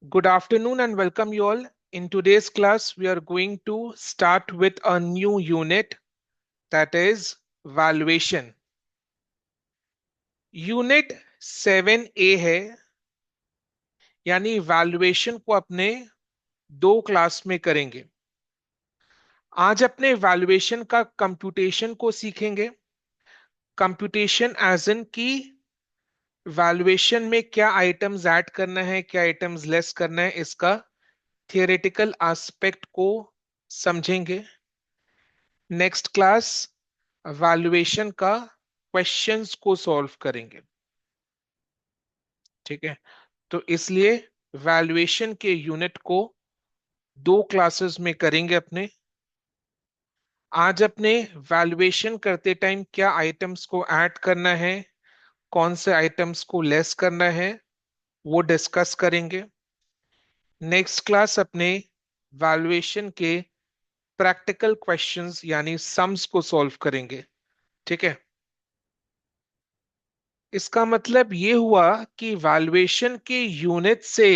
Good afternoon and welcome you all. In today's class, we are going to start with a new unit that is valuation. Unit 7A है, यानी valuation को अपने दो class में करेंगे। आज अपने वैल्यूएशन का कंप्यूटेशन को सीखेंगे। कंप्यूटेशन एज इन की वैल्यूएशन में क्या आइटम्स ऐड करना है, क्या आइटम्स लेस करना है, इसका थियोरेटिकल एस्पेक्ट को समझेंगे। नेक्स्ट क्लास वैल्यूएशन का क्वेश्चंस को सॉल्व करेंगे। ठीक है, तो इसलिए वैल्यूएशन के यूनिट को दो क्लासेस में करेंगे अपने। आज अपने वैल्यूएशन करते टाइम क्या आइटम्स को ऐड करना है, कौन से आइटम्स को लेस करना है, वो डिस्कस करेंगे। नेक्स्ट क्लास अपने वैल्यूएशन के प्रैक्टिकल क्वेश्चंस यानी सम्स को सॉल्व करेंगे। ठीक है, इसका मतलब ये हुआ कि वैल्यूएशन के यूनिट से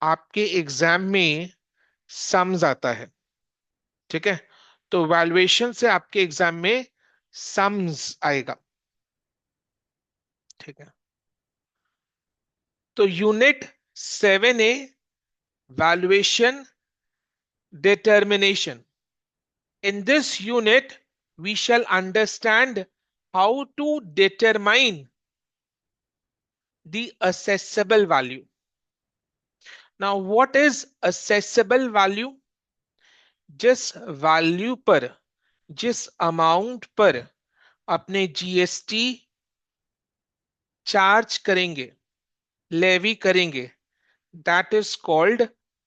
आपके एग्जाम में सम्स आता है। ठीक है, तो वैल्यूएशन से आपके एग्जाम में सम्स आएगा। ठीक है, तो unit 7A valuation determination. In this unit, we shall understand how to determine the assessable value. Now, what is assessable value? जिस वैल्यू पर, जिस अमाउंट पर अपने जीएसटी चार्ज करेंगे, लेवी करेंगे, that is called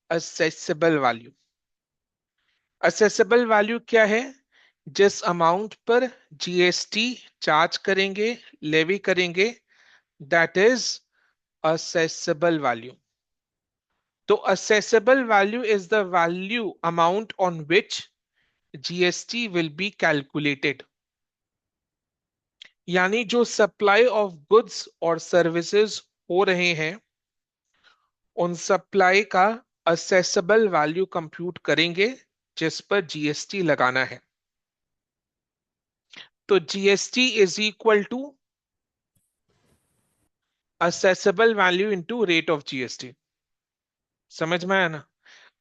accessible value. Accessible value क्या है? जिस अमाउंट पर जीएसटी चार्ज करेंगे, लेवी करेंगे, दैट इज असेसेबल वैल्यू। तो assessable value is the value amount on which GST will be calculated. यानी जो सप्लाई ऑफ गुड्स और सर्विसेज हो रहे हैं, उन सप्लाई का असेसेबल वैल्यू कंप्यूट करेंगे जिस पर जीएसटी लगाना है। तो GST is equal to assessable value into rate of GST. समझ में आया ना?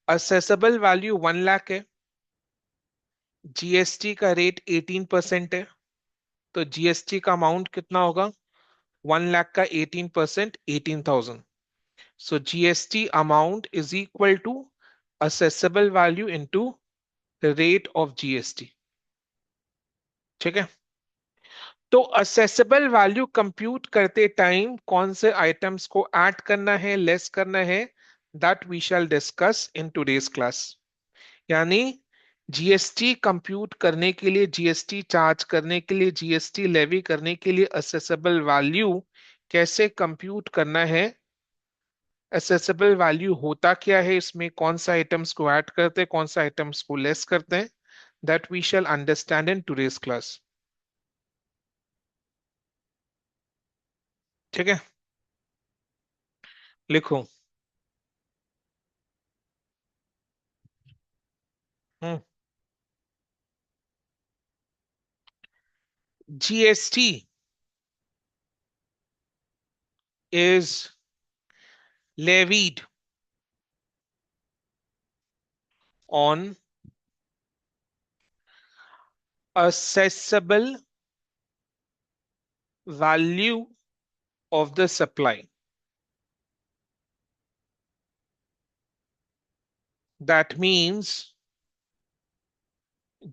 असेसेबल वैल्यू 1 लाख है, जीएसटी का रेट 18% है, तो जीएसटी का अमाउंट कितना होगा? 1 लाख का 18%, 18,000। So GST amount is equal to assessable value into rate of GST. ठीक है, तो असेसेबल वैल्यू कंप्यूट करते टाइम कौन से आइटम्स को ऐड करना है, लेस करना है, that we shall discuss in today's class. यानी जीएसटी कंप्यूट करने के लिए, जीएसटी चार्ज करने के लिए, जीएसटी लेवी करने के लिए असेसेबल वैल्यू कैसे कंप्यूट करना है, असेसेबल वैल्यू होता क्या है, इसमें कौन सा आइटम्स को ऐड करते हैं, कौन सा आइटम्स को लेस करते हैं, that we shall understand in today's class. ठीक है, लिखो। हम्म, GST is levied on assessable value of the supply. That means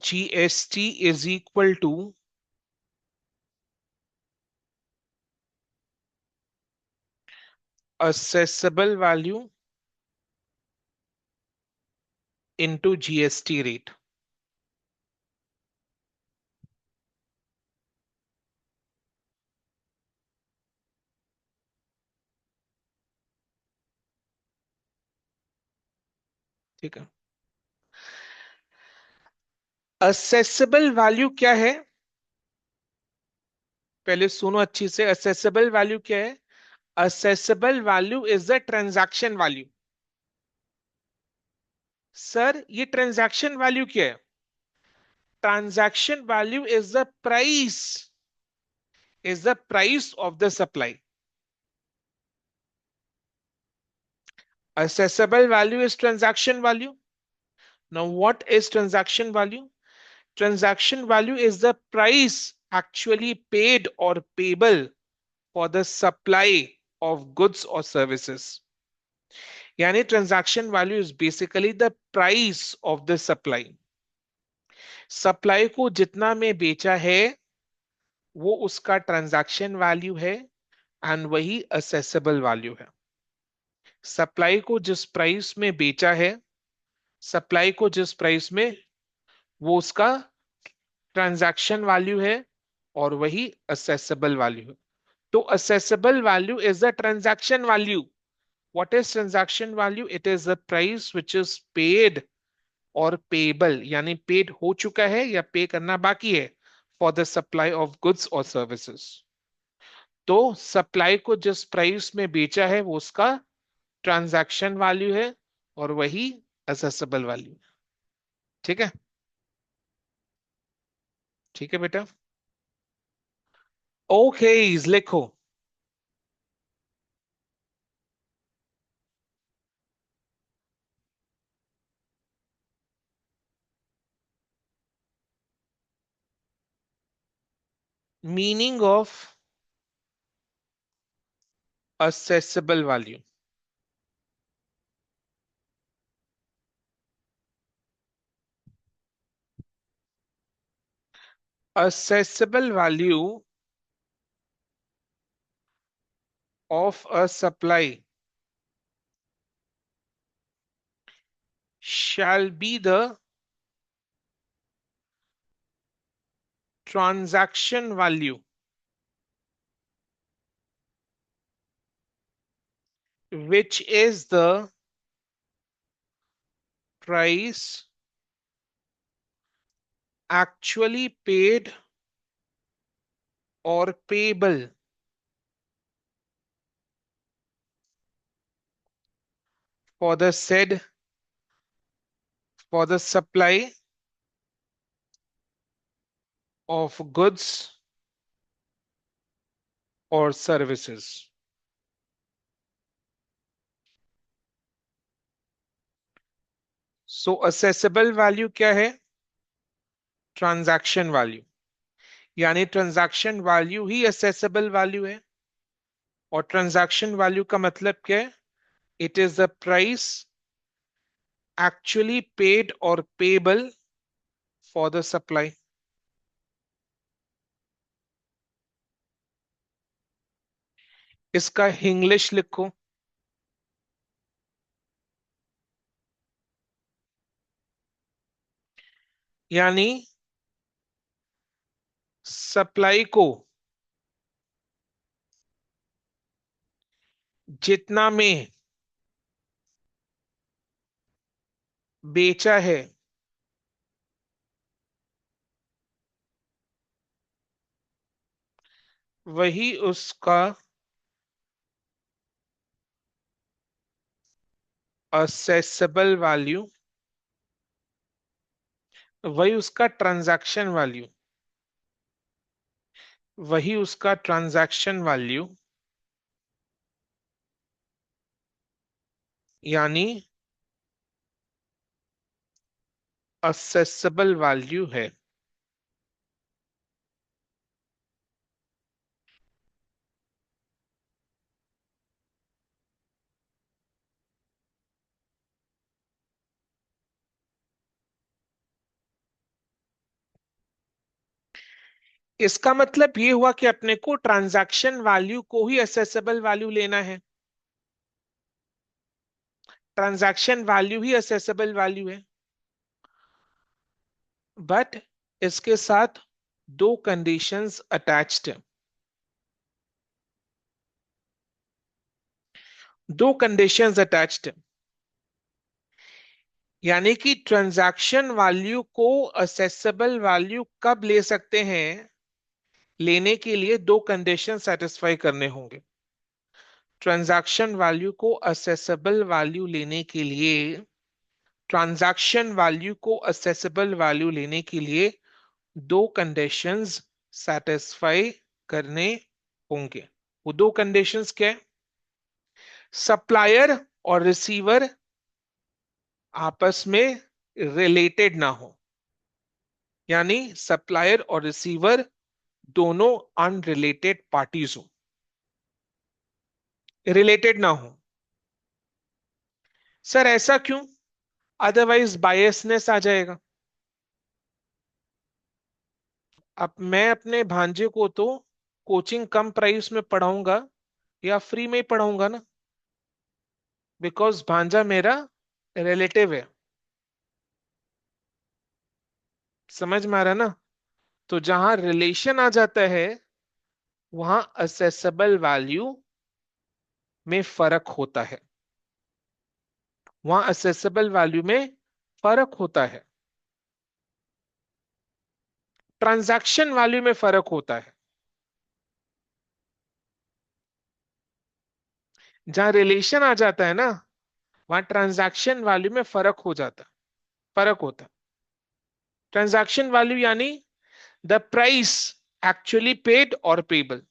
GST is equal to assessable value into GST rate. ठीक है, असेसेबल वैल्यू क्या है? पहले सुनो अच्छी से, असेसेबल वैल्यू क्या है? Accessible value is the transaction value. Sir ये ट्रांजैक्शन वैल्यू क्या है? Transaction value is the price of the supply. Assessable value is transaction value. Now, what is transaction value? Transaction value is the price actually paid or payable for the supply of goods or services. यानी transaction value is basically the price of the supply. Supply को जितना में बेचा है वो उसका transaction value है and वही असेसेबल वैल्यू है। सप्लाई को जिस प्राइस में बेचा है, सप्लाई को जिस प्राइस में, वो उसका ट्रांजैक्शन वैल्यू है और वही असेसेबल वैल्यू है। तो assessable value is the transaction value. What is transaction value? It is the price which is paid और पेबल, यानी पेड हो चुका है या पे करना बाकी है for the supply of goods और सर्विसेज। तो सप्लाई को जिस प्राइस में बेचा है वो उसका ट्रांजैक्शन वैल्यू है और वही असेसेबल वैल्यू। ठीक है? ठीक है बेटा। ओके, लिखो। Meaning of assessable value. Assessable value of a supply shall be the transaction value which is the price actually paid or payable for the said for the supply of goods or services. So assessable value क्या है? Transaction value. यानी transaction value ही accessible value है। और transaction value का मतलब क्या है? It is the price actually paid or payable for the supply. इसका इंग्लिश लिखो। यानी सप्लाई को जितना में बेचा है वही उसका असेसेबल वैल्यू, वही उसका ट्रांजैक्शन वैल्यू, वही उसका ट्रांजैक्शन वैल्यू यानी असेसेबल वैल्यू है। इसका मतलब ये हुआ कि अपने को ट्रांजैक्शन वैल्यू को ही असेसेबल वैल्यू लेना है। ट्रांजैक्शन वैल्यू ही असेसेबल वैल्यू है। बट इसके साथ दो कंडीशंस अटैच्ड है। दो कंडीशंस अटैच्ड है। यानी कि ट्रांजैक्शन वैल्यू को असेसेबल वैल्यू कब ले सकते हैं? लेने के लिए दो कंडीशन सेटिस्फाई करने होंगे। ट्रांजैक्शन वैल्यू को असेसेबल वैल्यू लेने के लिए ट्रांजैक्शन वैल्यू को असेसेबल वैल्यू लेने के लिए दो कंडीशंस सेटिस्फाई करने होंगे। वो दो कंडीशंस क्या है? सप्लायर और रिसीवर आपस में रिलेटेड ना हो, यानी सप्लायर और रिसीवर दोनों अनरिलेटेड पार्टीज हो, रिलेटेड ना हो। सर ऐसा क्यों? अदरवाइज बायसनेस आ जाएगा। अब मैं अपने भांजे को तो कोचिंग कम प्राइस में पढ़ाऊंगा या फ्री में ही पढ़ाऊंगा ना, बिकॉज भांजा मेरा रिलेटिव है। समझ में आ रहा है ना? तो जहां रिलेशन आ जाता है वहां असेसेबल वैल्यू में फर्क होता है, वहां असेसेबल वैल्यू में फर्क होता है, ट्रांजैक्शन वैल्यू में फर्क होता है। जहां रिलेशन आ जाता है ना वहां ट्रांजैक्शन वैल्यू में फर्क हो जाता है, फर्क होता है। ट्रांजैक्शन वैल्यू यानी द प्राइस एक्चुअली पेड और पेबल,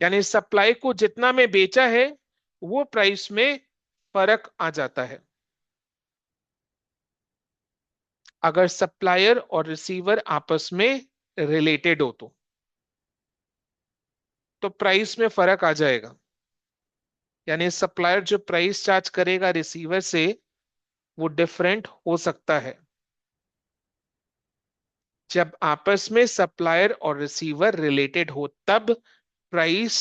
यानी सप्लाई को जितना में बेचा है वो प्राइस में फर्क आ जाता है। अगर सप्लायर और रिसीवर आपस में रिलेटेड हो तो प्राइस में फर्क आ जाएगा। यानी सप्लायर जो प्राइस चार्ज करेगा रिसीवर से वो डिफरेंट हो सकता है। जब आपस में सप्लायर और रिसीवर रिलेटेड हो तब प्राइस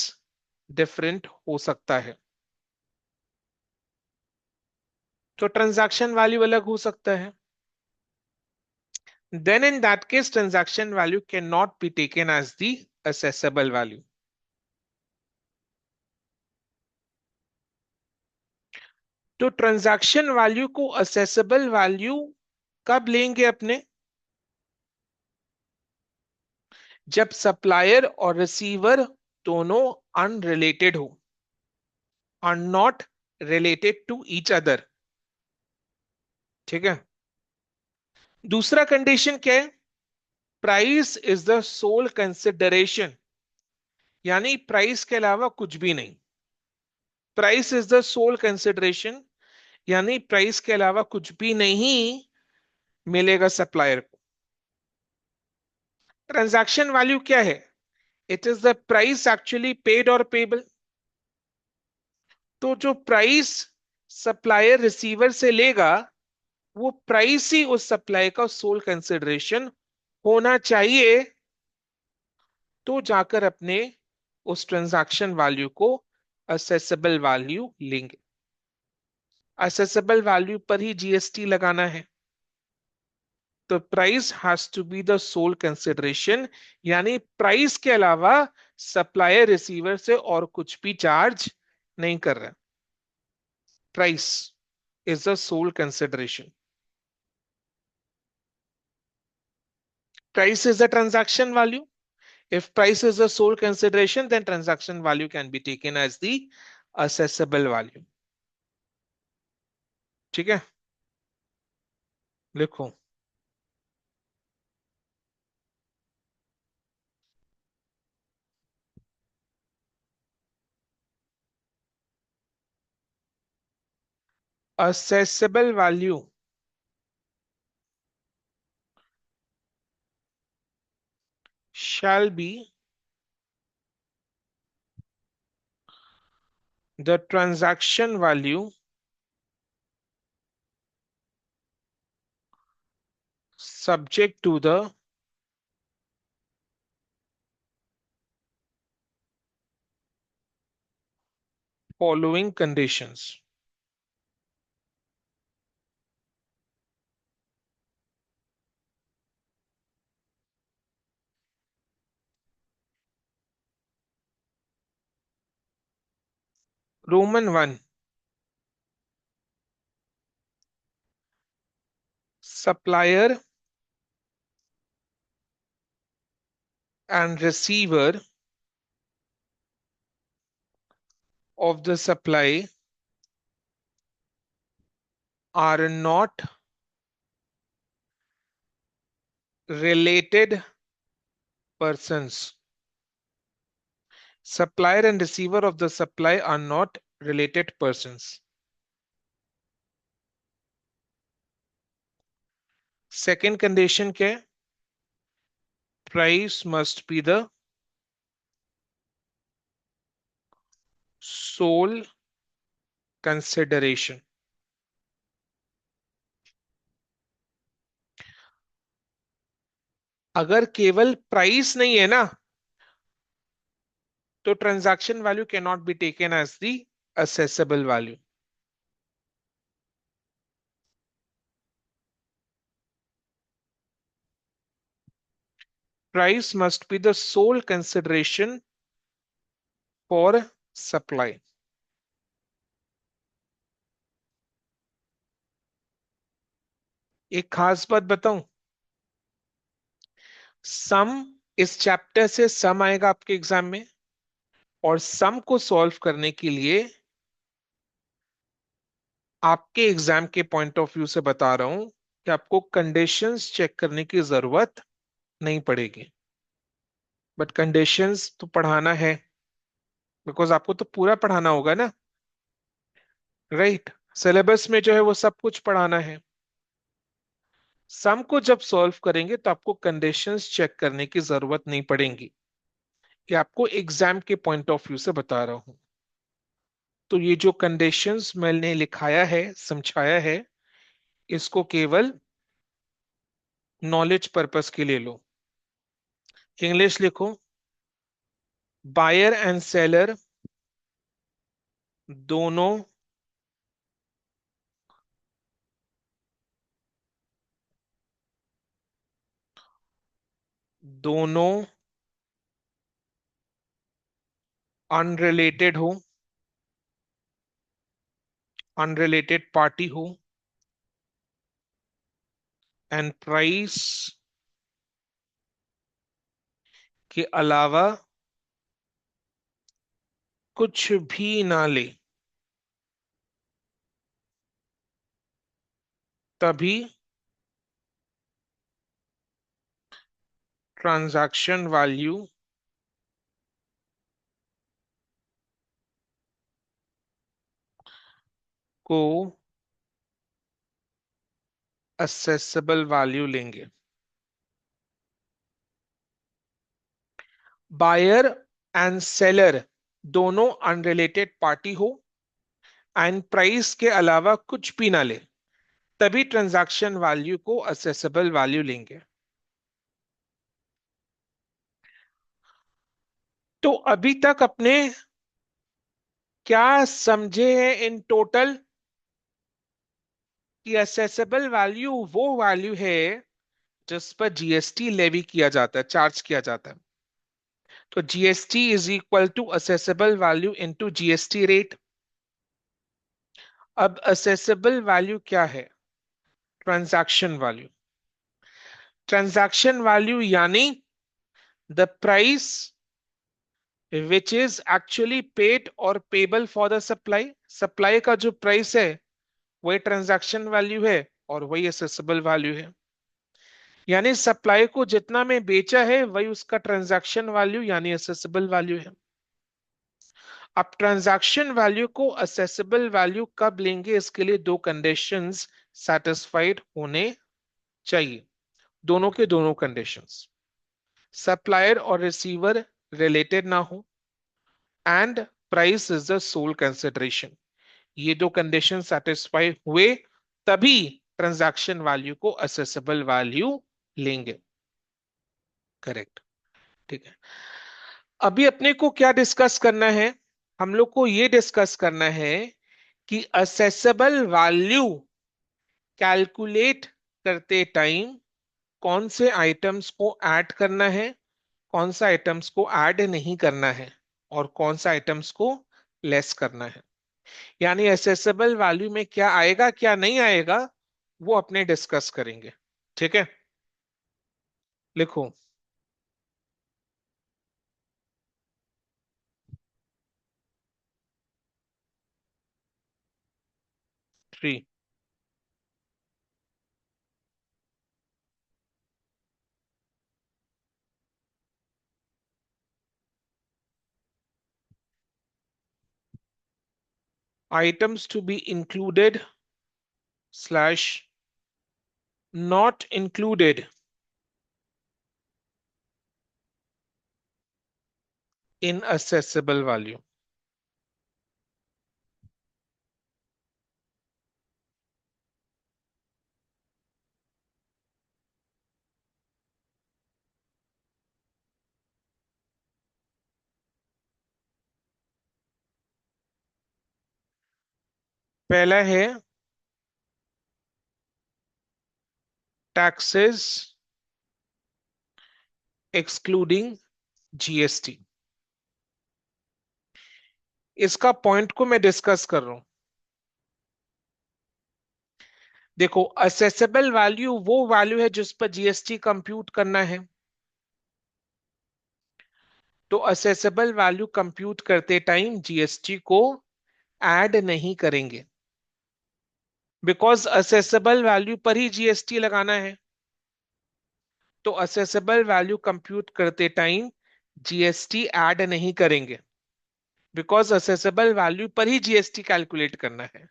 डिफरेंट हो सकता है। तो ट्रांजैक्शन वैल्यू अलग हो सकता है। Then in that case transaction value cannot be taken as the assessable value. तो ट्रांजैक्शन वैल्यू को असेसेबल वैल्यू कब लेंगे अपने? जब सप्लायर और रिसीवर दोनों अनरिलेटेड हो, or not related to each other. ठीक है। दूसरा कंडीशन क्या है? Price is the sole consideration, यानी प्राइस के अलावा कुछ भी नहीं। Price is the sole consideration यानी प्राइस के अलावा कुछ भी नहीं मिलेगा सप्लायर को। ट्रांजैक्शन वैल्यू क्या है? It is the price actually paid और पेबल। तो जो प्राइस सप्लायर रिसीवर से लेगा वो प्राइस ही उस सप्लाई का सोल कंसिडरेशन होना चाहिए, तो जाकर अपने उस ट्रांजैक्शन वैल्यू को असेसेबल वैल्यू लेंगे। असेसेबल वैल्यू पर ही जीएसटी लगाना है। तो price has to be the sole consideration, यानी प्राइस के अलावा सप्लायर रिसीवर से और कुछ भी चार्ज नहीं कर रहा। Price is the sole consideration. Price is the transaction value. If price is the sole consideration, then transaction value can be taken as the assessable value. ठीक है, लिखो। Assessable value shall be the transaction value subject to the following conditions. Roman 1. Supplier and receiver of the supply are not related persons. Supplier and receiver of the supply are not related persons. Second condition क्या है? Price must be the sole consideration. अगर केवल price नहीं है ना, तो transaction value can not be taken as the assessable value. Price must be the sole consideration for supply. एक खास बात बताऊं, सम इस चैप्टर से सम आएगा आपके एग्जाम में, और सम को सॉल्व करने के लिए आपके एग्जाम के पॉइंट ऑफ व्यू से बता रहा हूं कि आपको कंडीशंस चेक करने की जरूरत नहीं पड़ेगी. बट कंडीशंस तो पढ़ाना है, बिकॉज आपको तो पूरा पढ़ाना होगा ना, राइट? सिलेबस में जो है वो सब कुछ पढ़ाना है. सम को जब सॉल्व करेंगे तो आपको कंडीशंस चेक करने की जरूरत नहीं पड़ेगी. ये आपको एग्जाम के पॉइंट ऑफ व्यू से बता रहा हूं. तो ये जो कंडीशंस मैंने लिखाया है, समझाया है, इसको केवल नॉलेज पर्पस के लिए लो. इंग्लिश लिखो. बायर एंड सेलर दोनों दोनों अनरिलेटेड हो, अनरिलेटेड पार्टी हो, एंड प्राइस के अलावा कुछ भी ना ले, तभी ट्रांजैक्शन वैल्यू को असेसेबल वैल्यू लेंगे. बायर एंड सेलर दोनों अनरिलेटेड पार्टी हो, एंड प्राइस के अलावा कुछ भी ना ले, तभी ट्रांजैक्शन वैल्यू को असेसेबल वैल्यू लेंगे. तो अभी तक अपने क्या समझे हैं इन टोटल? कि असेसेबल वैल्यू वो वैल्यू है जिस पर जीएसटी लेवी किया जाता है, चार्ज किया जाता है. तो GST is equal to assessable value into GST rate. अब असेसेबल वैल्यू क्या है? Transaction value. ट्रांजैक्शन वैल्यू यानी the price which is actually paid और payable for the supply. Supply का जो प्राइस है वही ट्रांजैक्शन वैल्यू है, और वही असेसेबल वैल्यू है. यानी सप्लाई को जितना में बेचा है वही उसका ट्रांजैक्शन वैल्यू यानी असेसेबल वैल्यू है. अब ट्रांजैक्शन वैल्यू को असेसेबल वैल्यू कब लेंगे, इसके लिए दो कंडीशंस सेटिस्फाइड होने चाहिए. दोनों के दोनों कंडीशंस, सप्लायर और रिसीवर रिलेटेड ना हो, and price is the sole consideration. ये दो कंडीशन सेटिस्फाई हुए तभी ट्रांजैक्शन वैल्यू को असेसेबल वैल्यू लेंगे. करेक्ट. ठीक है. अभी अपने को क्या डिस्कस करना है? हम लोग को ये डिस्कस करना है कि असेसेबल वैल्यू कैलकुलेट करते टाइम कौन से आइटम्स को ऐड करना है, कौन सा आइटम्स को ऐड नहीं करना है, और कौन सा आइटम्स को लेस करना है. यानी असेसेबल वैल्यू में क्या आएगा क्या नहीं आएगा वो अपने डिस्कस करेंगे. ठीक है. लिखो. Free. Items to be included slash not included in assessable value. पहला है टैक्सेस एक्सक्लूडिंग जीएसटी। इसका पॉइंट को मैं डिस्कस कर रहा हूं। देखो, असेसेबल वैल्यू वो वैल्यू है जिस पर जीएसटी कंप्यूट करना है। तो असेसेबल वैल्यू कंप्यूट करते टाइम जीएसटी को ऐड नहीं करेंगे, बिकॉज असेसेबल वैल्यू पर ही जीएसटी लगाना है। तो असेसेबल वैल्यू कंप्यूट करते टाइम जीएसटी ऐड नहीं करेंगे, बिकॉज असेसेबल वैल्यू पर ही जीएसटी कैलकुलेट करना है।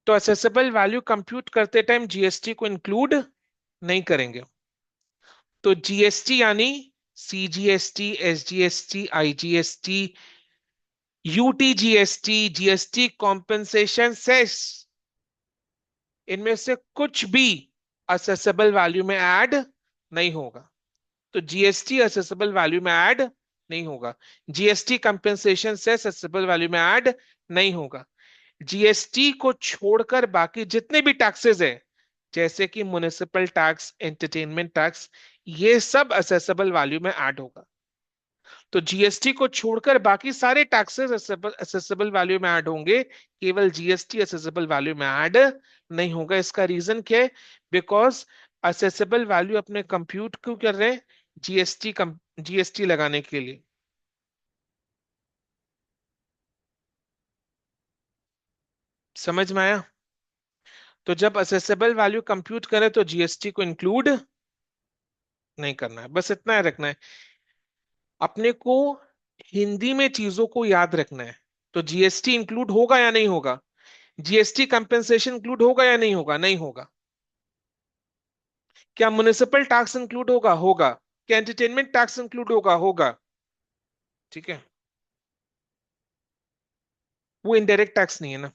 तो असेसेबल वैल्यू कंप्यूट करते टाइम जीएसटी को इंक्लूड नहीं करेंगे। तो जीएसटी यानी CGST, SGST, IGST, UTGST, GST compensation cess, इनमें से कुछ भी असेसेबल वैल्यू में ऐड नहीं होगा। तो जीएसटी असेसेबल वैल्यू में ऐड नहीं होगा। GST compensation cess assessable value में ऐड नहीं होगा। जीएसटी को छोड़कर बाकी जितने भी टैक्सेस है, जैसे कि म्युनिसिपल टैक्स, एंटरटेनमेंट टैक्स, ये सब असेसेबल वैल्यू में ऐड होगा। तो जीएसटी को छोड़कर बाकी सारे टैक्सेस असेसेबल वैल्यू में ऐड होंगे, केवल जीएसटी असेसेबल वैल्यू में ऐड नहीं होगा। इसका रीजन क्या है? बिकॉज असेसेबल वैल्यू अपने कंप्यूट क्यों कर रहे हैं? जीएसटी लगाने के लिए। समझ में आया? तो जब असेसेबल वैल्यू कंप्यूट करें तो जीएसटी को इंक्लूड नहीं करना है, बस इतना ही रखना है अपने को। हिंदी में चीजों को याद रखना है। तो जीएसटी इंक्लूड होगा या नहीं होगा? जीएसटी कंपेंसेशन इंक्लूड होगा या नहीं होगा? नहीं होगा। क्या म्युनिसिपल टैक्स इंक्लूड होगा? होगा। क्या एंटरटेनमेंट टैक्स इंक्लूड होगा? होगा। ठीक है। वो इनडायरेक्ट टैक्स नहीं है ना।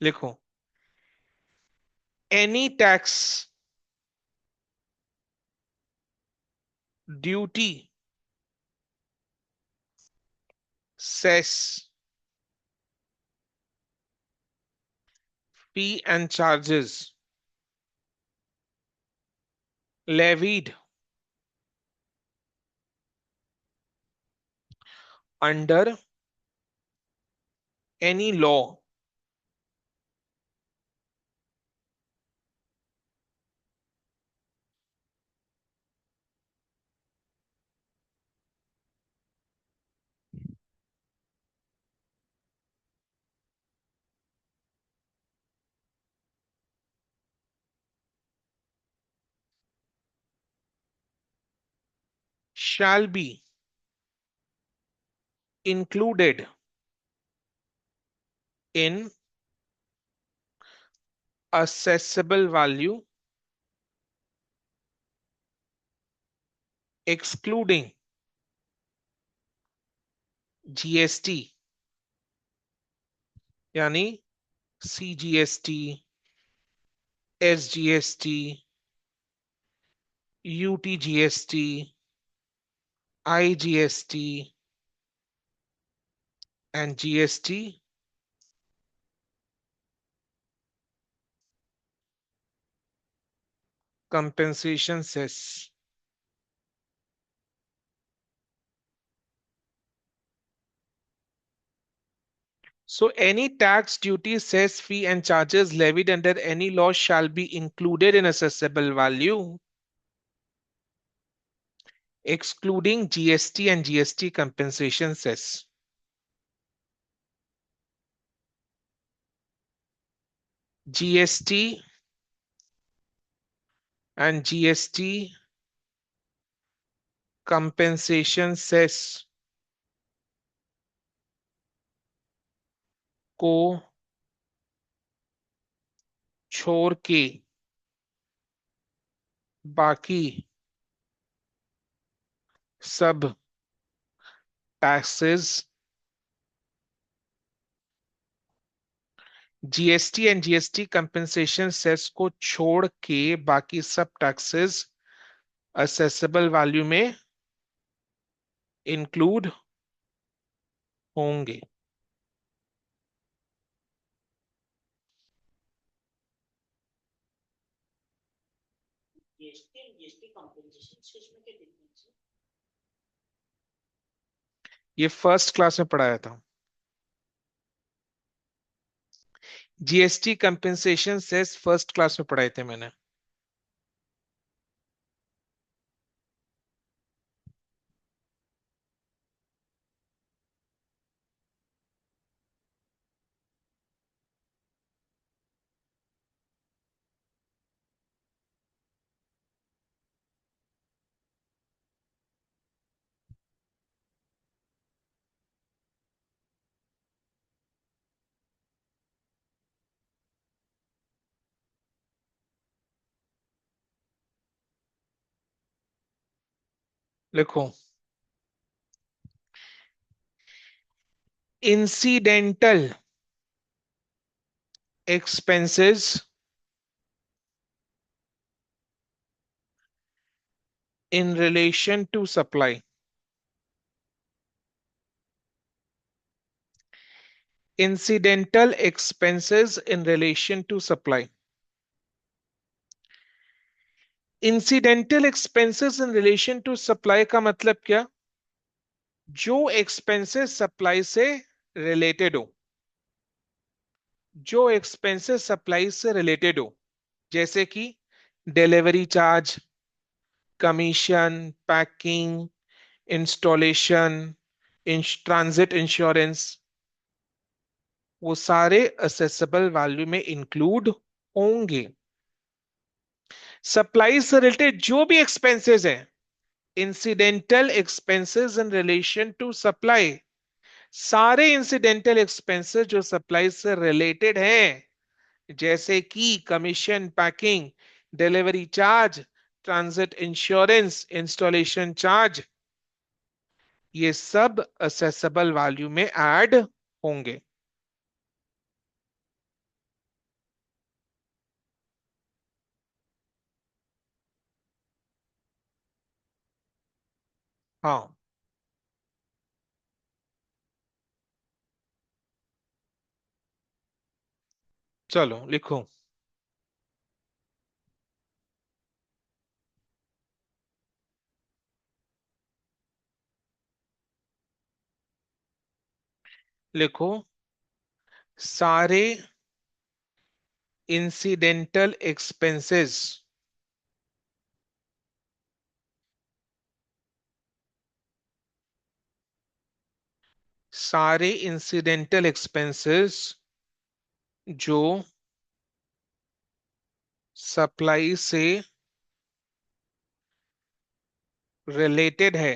लिखो, any tax, duty, cess, fee and charges levied under any law shall be included in assessable value excluding GST, यानी CGST, SGST, UTGST, IGST and GST compensation cess. So any tax, duty, cess, fee and charges levied under any law shall be included in assessable value, excluding GST and GST compensation cess. GST and GST compensation cess को छोड़ के बाकी सब taxes, GST and GST compensation cess को छोड़ के बाकी सब टैक्सेस असेसेबल वैल्यू में इंक्लूड होंगे। ये फर्स्ट क्लास में पढ़ाया था। GST compensation cess first class में पढ़ाए थे मैंने। लिखो, incidental expenses in relation to supply. Incidental expenses in relation to supply. Incidental expenses in relation to supply का मतलब क्या? जो एक्सपेंसेस सप्लाई से रिलेटेड हो, जो एक्सपेंसेस सप्लाई से रिलेटेड हो, जैसे कि delivery charge, commission, packing, installation, transit insurance, वो सारे असेसेबल वैल्यू में इंक्लूड होंगे। सप्लाई से रिलेटेड जो भी एक्सपेंसेस हैं, incidental expenses in relation to supply, सारे इंसिडेंटल एक्सपेंसेस जो सप्लाई से रिलेटेड हैं, जैसे कि commission, packing, delivery charge, transit insurance, installation charge, ये सब असेसेबल वैल्यू में ऐड होंगे। हाँ, चलो लिखो। लिखो, सारे इंसिडेंटल एक्सपेंसेस सारे इंसिडेंटल एक्सपेंसेस जो सप्लाई से रिलेटेड है,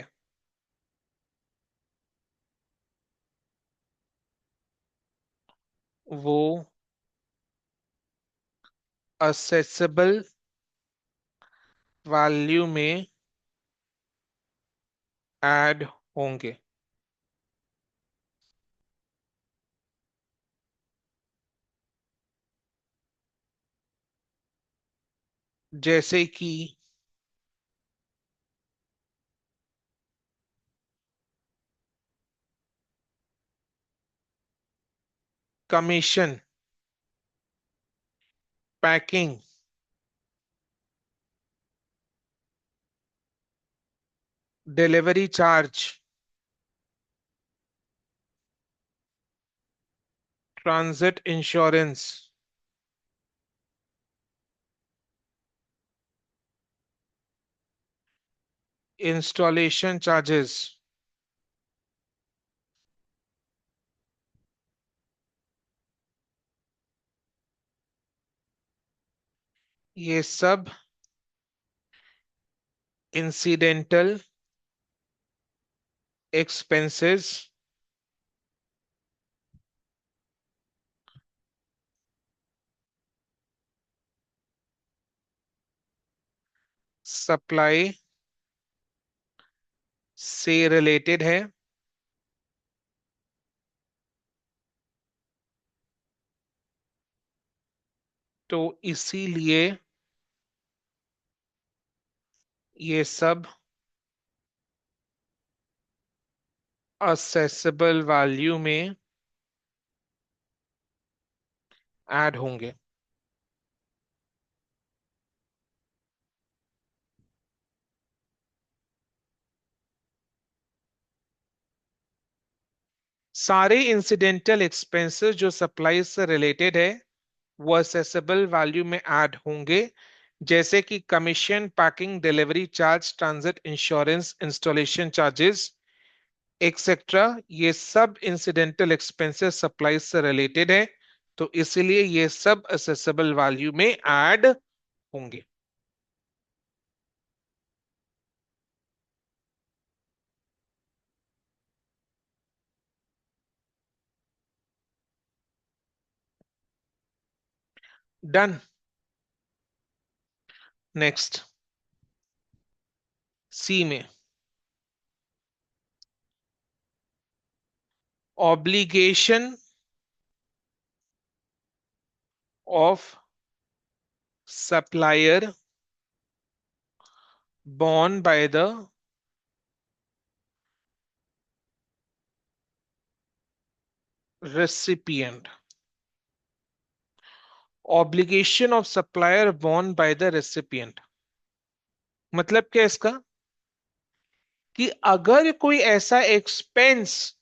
वो असेसेबल वैल्यू में ऐड होंगे। जैसे कि commission, packing, delivery charge, transit insurance, installation charges, ये सब इंसिडेंटल एक्सपेंसेस सप्लाई से रिलेटेड है, तो इसीलिए ये सब असेसेबल वैल्यू में ऐड होंगे। सारे इंसिडेंटल एक्सपेंसेस जो सप्लाई से रिलेटेड है वो असेसेबल वैल्यू में ऐड होंगे, जैसे कि commission, packing, delivery charge, transit insurance, installation charges etcetera. ये सब इंसिडेंटल एक्सपेंसेस सप्लाई से रिलेटेड है, तो इसलिए ये सब असेसेबल वैल्यू में ऐड होंगे। डन। नेक्स्ट, सी में obligation of supplier borne by the recipient। Obligation of supplier borne by the recipient मतलब क्या इसका, कि अगर कोई ऐसा एक्सपेंस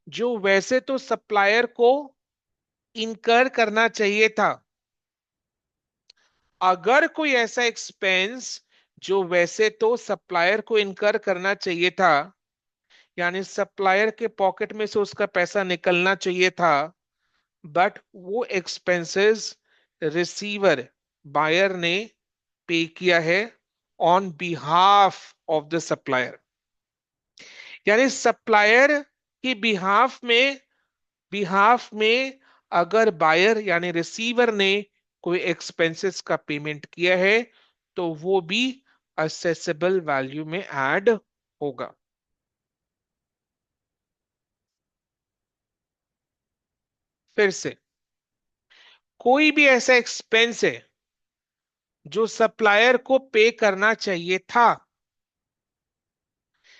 जो वैसे तो सप्लायर को इनकर करना चाहिए था, अगर कोई ऐसा एक्सपेंस जो वैसे तो सप्लायर को इनकर करना चाहिए था, यानी सप्लायर के पॉकेट में से उसका पैसा निकलना चाहिए था, बट वो एक्सपेंसेस रिसीवर बायर ने पे किया है on behalf of the supplier, यानी सप्लायर की बिहाफ में अगर बायर यानी रिसीवर ने कोई एक्सपेंसेस का पेमेंट किया है, तो वो भी असेसेबल वैल्यू में ऐड होगा। फिर से, कोई भी ऐसा एक्सपेंस है जो सप्लायर को पे करना चाहिए था,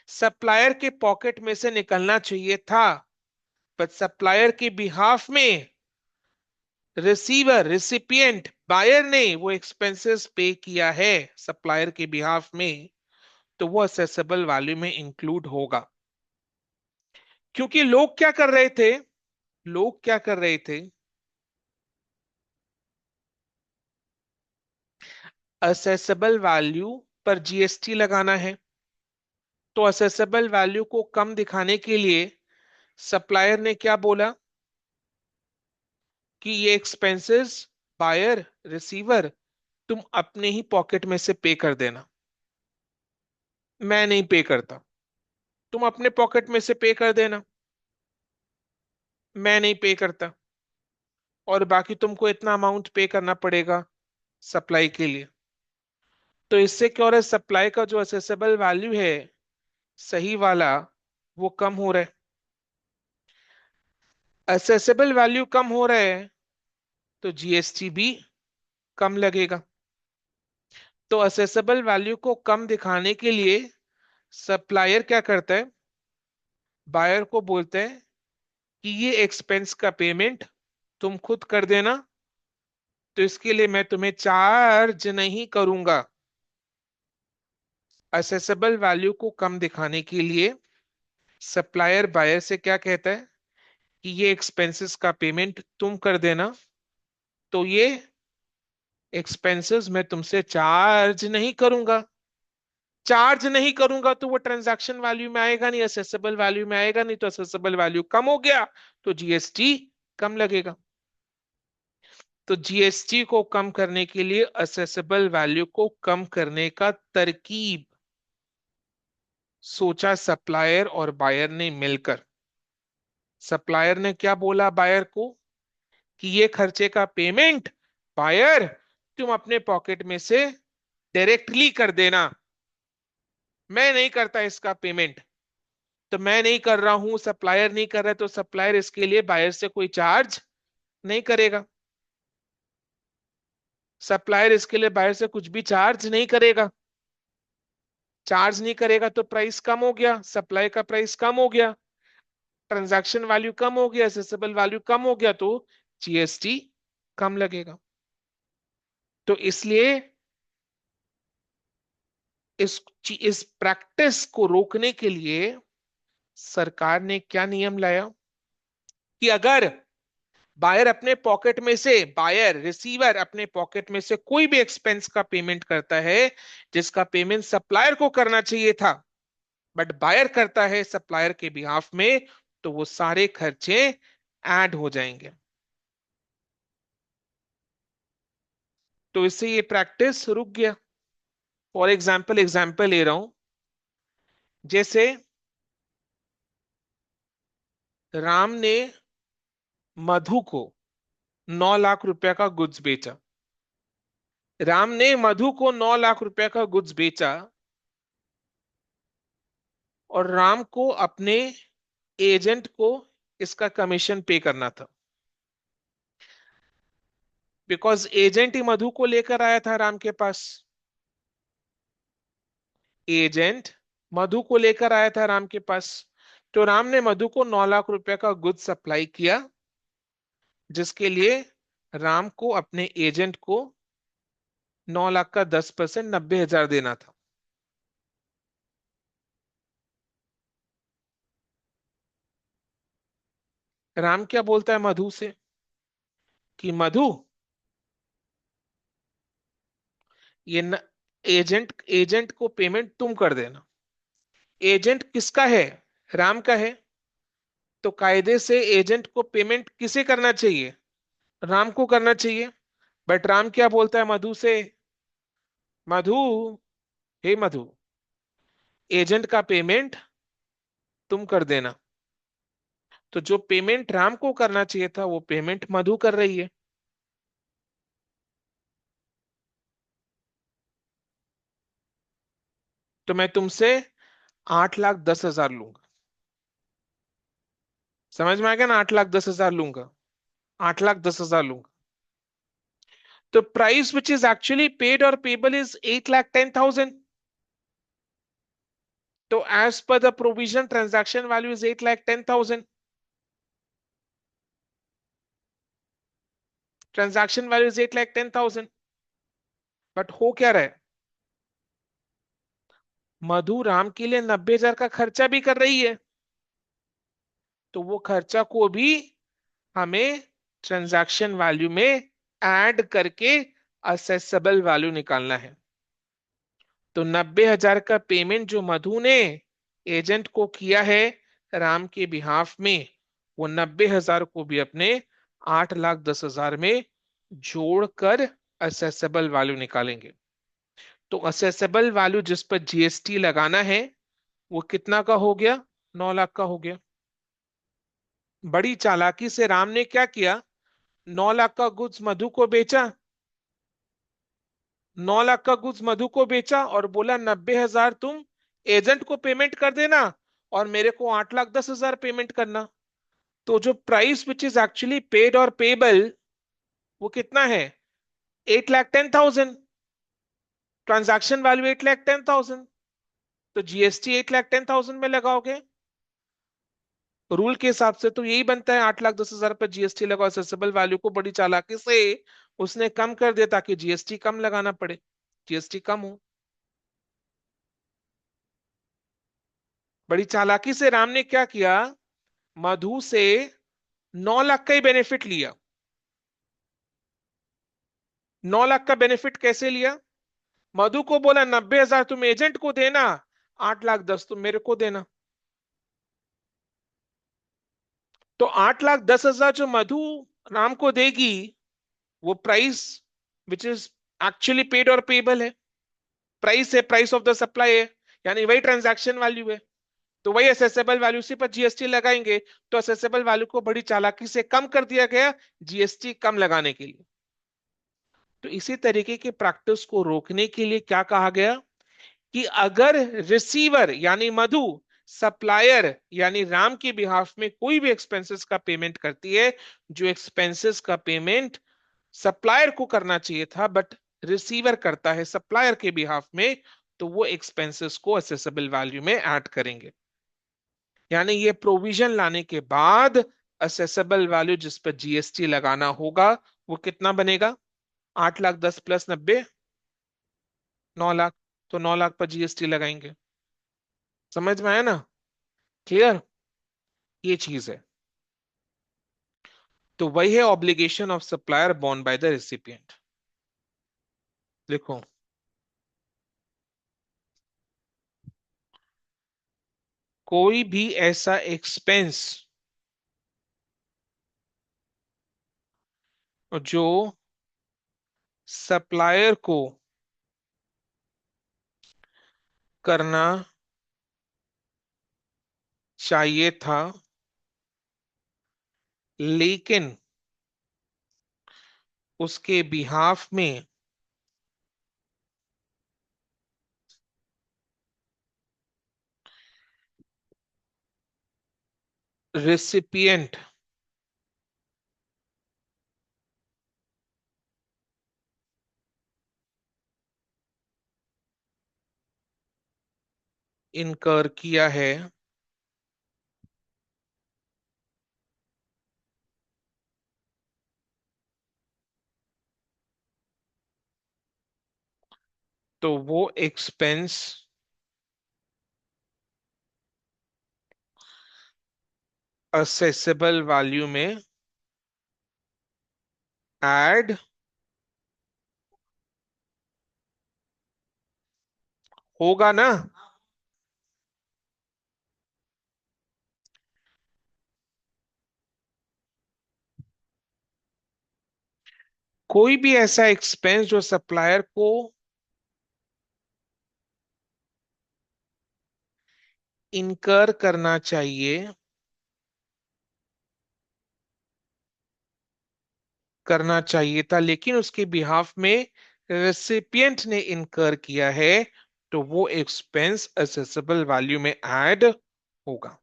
सप्लायर के पॉकेट में से निकलना चाहिए था, पर सप्लायर के बिहाफ में रिसीवर रिसिपिएंट बायर ने वो एक्सपेंसेस पे किया है सप्लायर के बिहाफ में, तो वो असेसेबल वैल्यू में इंक्लूड होगा। क्योंकि लोग क्या कर रहे थे, लोग क्या कर रहे थे, असेसेबल वैल्यू पर जीएसटी लगाना है, तो असेसेबल वैल्यू को कम दिखाने के लिए सप्लायर ने क्या बोला कि ये एक्सपेंसेस बायर रिसीवर तुम अपने ही पॉकेट में से पे कर देना, मैं नहीं पे करता, तुम अपने पॉकेट में से पे कर देना, मैं नहीं पे करता, और बाकी तुमको इतना अमाउंट पे करना पड़ेगा सप्लाई के लिए। तो इससे क्या हो रहा है, सप्लाई का जो असेसेबल वैल्यू है सही वाला, वो कम हो रहा है। असेसेबल वैल्यू कम हो रहा है, तो जीएसटी भी कम लगेगा। तो असेसेबल वैल्यू को कम दिखाने के लिए सप्लायर क्या करता है, बायर को बोलते हैं कि ये एक्सपेंस का पेमेंट तुम खुद कर देना, तो इसके लिए मैं तुम्हें चार्ज नहीं करूंगा। असेसेबल वैल्यू को कम दिखाने के लिए सप्लायर बायर से क्या कहता है कि ये एक्सपेंसेस का पेमेंट तुम कर देना, तो ये एक्सपेंसेस मैं तुमसे चार्ज नहीं करूंगा। चार्ज नहीं करूंगा तो वो ट्रांजैक्शन वैल्यू में आएगा नहीं, असेसेबल वैल्यू में आएगा नहीं, तो असेसेबल वैल्यू कम हो गया, तो जीएसटी कम लगेगा। तो जीएसटी को कम करने के लिए असेसेबल वैल्यू को कम करने का तरकीब सोचा सप्लायर और बायर ने मिलकर। सप्लायर ने क्या बोला बायर को कि ये खर्चे का पेमेंट बायर तुम अपने पॉकेट में से डायरेक्टली कर देना, मैं नहीं करता इसका पेमेंट। तो मैं नहीं कर रहा हूं, सप्लायर नहीं कर रहा, तो सप्लायर इसके लिए बायर से कोई चार्ज नहीं करेगा। सप्लायर इसके लिए बायर से कुछ भी चार्ज नहीं करेगा। चार्ज नहीं करेगा तो प्राइस कम हो गया, सप्लाई का प्राइस कम हो गया, ट्रांजैक्शन वैल्यू कम हो गया, एसेसेबल वैल्यू कम हो गया, तो जीएसटी कम लगेगा। तो इसलिए इस इस प्रैक्टिस को रोकने के लिए सरकार ने क्या नियम लाया कि अगर बायर रिसीवर अपने पॉकेट में से कोई भी एक्सपेंस का पेमेंट करता है जिसका पेमेंट सप्लायर को करना चाहिए था, बट बायर करता है सप्लायर के बिहाफ में, तो वो सारे खर्चे ऐड हो जाएंगे। तो इससे ये प्रैक्टिस रुक गया। फॉर एग्जाम्पल ले रहा हूं, जैसे राम ने मधु को 9 लाख रुपए का गुड्स बेचा। राम ने मधु को 9 लाख रुपए का गुड्स बेचा और राम को अपने एजेंट को इसका कमीशन पे करना था, बिकॉज एजेंट ही मधु को लेकर आया था राम के पास। एजेंट मधु को लेकर आया था राम के पास। तो राम ने मधु को 9 लाख रुपए का गुड्स सप्लाई किया, जिसके लिए राम को अपने एजेंट को 9 लाख का 10% 90,000 देना था। राम क्या बोलता है मधु से कि मधु, ये न, एजेंट एजेंट को पेमेंट तुम कर देना। एजेंट किसका है? राम का है। तो कायदे से एजेंट को पेमेंट किसे करना चाहिए? राम को करना चाहिए। बट राम क्या बोलता है मधु से? मधु, हे मधु, एजेंट का पेमेंट तुम कर देना। तो जो पेमेंट राम को करना चाहिए था वो पेमेंट मधु कर रही है। तो मैं तुमसे 8,10,000 लूंगा। समझ में आ गया ना? 8,10,000 लूंगा, 8,10,000 लूंगा। तो price which is actually paid और पेबल इज 8,10,000। तो as per the provision transaction value is 8,10,000। Transaction value is 8,10,000। But हो क्या रहा है? मधु राम के लिए 90,000 का खर्चा भी कर रही है। तो वो खर्चा को भी हमें ट्रांजैक्शन वैल्यू में ऐड करके असेसेबल वैल्यू निकालना है। तो 90,000 का पेमेंट जो मधु ने एजेंट को किया है राम के बिहाफ में, वो 90,000 को भी अपने 8,10,000 में जोड़कर असेसेबल वैल्यू निकालेंगे। तो असेसेबल वैल्यू जिस पर जीएसटी लगाना है वो कितना का हो गया? 9 लाख का हो गया। बड़ी चालाकी से राम ने क्या किया? 9 लाख का गुड्स मधु को बेचा। 9 लाख का गुड्स मधु को बेचा और बोला 90,000 तुम एजेंट को पेमेंट कर देना और मेरे को 8,10,000 पेमेंट करना। तो जो price which is actually paid और पेबल वो कितना है? 8,10,000। Transaction value 8,10,000। तो जीएसटी 8,10,000 में लगाओगे। रूल के हिसाब से तो यही बनता है, 8,10,000 पर जीएसटी लगाओ। असेसेबल वैल्यू को बड़ी चालाकी से उसने कम कर दिया ताकि जीएसटी कम लगाना पड़े, जीएसटी कम हो। बड़ी चालाकी से राम ने क्या किया? मधु से 9 लाख का ही बेनिफिट लिया। 9 लाख का बेनिफिट कैसे लिया? मधु को बोला 90,000 तुम एजेंट को देना, 8,10,000 तुम मेरे को देना। तो 8,10,000 जो मधु राम को देगी वो price which is actually paid और पेबल है, प्राइस है, प्राइस ऑफ द सप्लाई है, यानी वही ट्रांजैक्शन वैल्यू है। तो वही असेसेबल वैल्यू, उसी पर जीएसटी लगाएंगे, तो असेसेबल वैल्यू को बड़ी चालाकी से कम कर दिया गया जीएसटी कम लगाने के लिए। तो इसी तरीके की प्रैक्टिस को रोकने के लिए क्या कहा गया कि अगर रिसीवर यानी मधु सप्लायर यानी राम की बिहाफ में कोई भी एक्सपेंसेस का पेमेंट करती है, जो एक्सपेंसेस का पेमेंट सप्लायर को करना चाहिए था बट रिसीवर करता है सप्लायर के बिहाफ में, तो वो एक्सपेंसेस को असेसेबल वैल्यू में ऐड करेंगे। यानी ये प्रोविजन लाने के बाद असेसेबल वैल्यू जिस पर जीएसटी लगाना होगा वो कितना बनेगा? 8 लाख 10 प्लस 90, 9 लाख। तो 9 लाख पर जीएसटी लगाएंगे। समझ में आया ना? क्लियर? ये चीज है। तो वही है obligation of supplier borne by the recipient. देखो, कोई भी ऐसा एक्सपेंस जो सप्लायर को करना चाहिए था लेकिन उसके बिहाफ में रेसिपिएंट इनकर किया है, तो वो एक्सपेंस असेसेबल वैल्यू में ऐड होगा ना? कोई भी ऐसा एक्सपेंस जो सप्लायर को इनकर करना चाहिए था लेकिन उसके बिहाफ में रेसिपिएंट ने इनकर किया है, तो वो एक्सपेंस असेसेबल वैल्यू में ऐड होगा।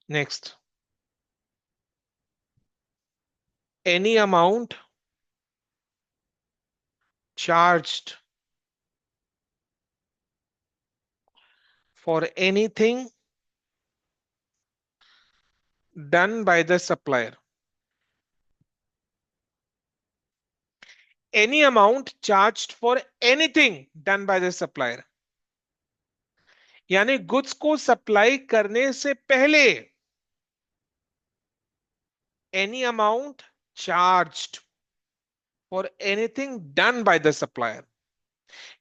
Next, any amount charged for anything done by the supplier, any amount charged for anything done by the supplier, यानी गुड्स को सप्लाई करने से पहले any amount charged for anything done by the supplier,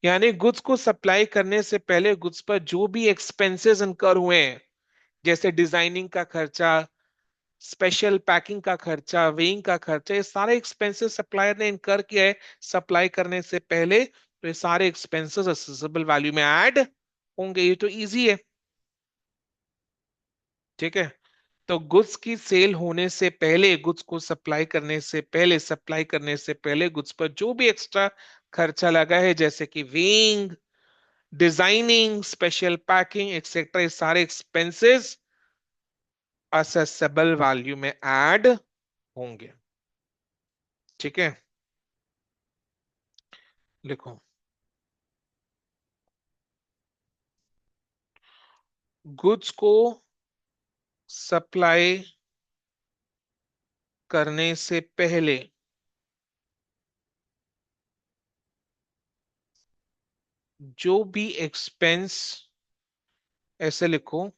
यानी goods को supply करने से पहले गुड्स पर जो भी एक्सपेंसेस इनकर हुए हैं, जैसे डिजाइनिंग का खर्चा, स्पेशल पैकिंग का खर्चा, वेइंग का खर्चा, ये सारे एक्सपेंसेस सप्लायर ने इनकर किया है सप्लाई करने से पहले, तो ये सारे एक्सपेंसेस असेसेबल वैल्यू में ऐड होंगे। ये तो इजी है। ठीक है। तो गुड्स की सेल होने से पहले, गुड्स को सप्लाई करने से पहले, सप्लाई करने से पहले गुड्स पर जो भी एक्स्ट्रा खर्चा लगा है जैसे कि weighing, designing, special packing etcetera, ये सारे एक्सपेंसेस असेसेबल वैल्यू में ऐड होंगे। ठीक है। लिखो, गुड्स को सप्लाई करने से पहले जो भी एक्सपेंस, ऐसे लिखो,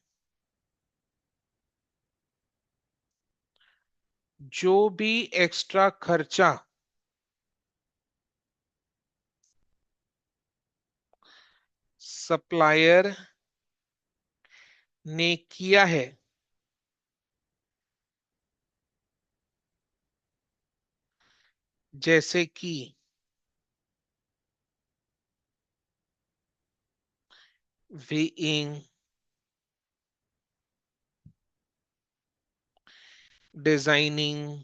जो भी एक्स्ट्रा खर्चा सप्लायर ने किया है जैसे कि weighing, designing,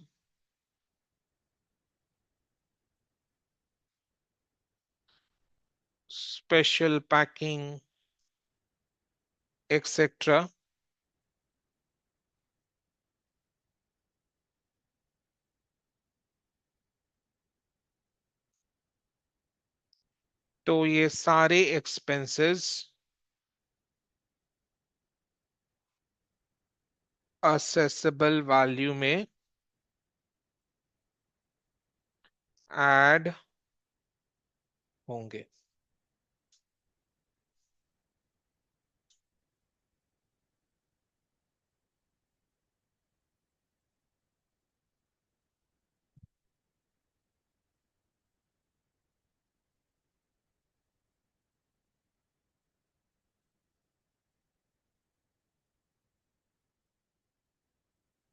special packing, etcetera. तो ये सारे एक्सपेंसेस असेसेबल वैल्यू में ऐड होंगे।